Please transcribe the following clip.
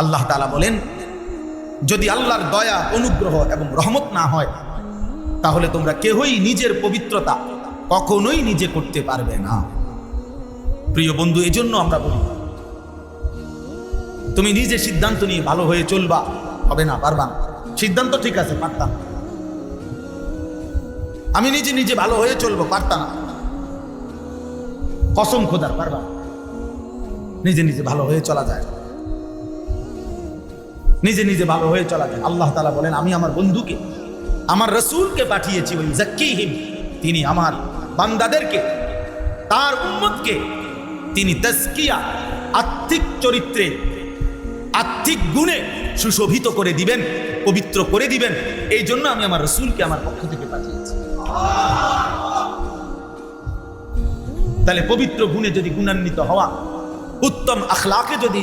আল্লাহ তাআলা বলেন, যদি আল্লাহর দয়া, অনুগ্রহ এবং রহমত না হয় তাহলে তোমরা কেউই নিজের পবিত্রতা কখনোই নিজে করতে পারবে না। প্রিয় বন্ধু, এজন্য আমরা বলি, তুমি নিজে সিদ্ধান্ত নিয়ে ভালো হয়ে চলবা, হবে না, পারবা না। সিদ্ধান্ত ঠিক আছে, পারতাম। আমি নিজে নিজে ভালো হয়ে চলবো, পারতাম না। কসম খোদার, পারবা না। নিজে নিজে ভালো হয়ে চলা যায়, নিজে নিজে ভালো হয়ে চলা যায়। আল্লাহ তাআলা বলেন, আমি আমার বন্ধুকে, আমার রাসূলকে পাঠিয়েছি, ওই যাক্কিহিম, তিনি আমার বান্দাদেরকে, তার উম্মতকে তিনি তাজকিয়া, আত্মিক চরিত্রে, আত্মিক গুণে সুশোভিত করে দিবেন, পবিত্র করে দিবেন। এই জন্য আমি আমার রাসূলকে আমার পক্ষ থেকে পাঠিয়েছি। তাহলে পবিত্র গুণে যদি গুণান্বিত হওয়া, উত্তম আখলাকে যদি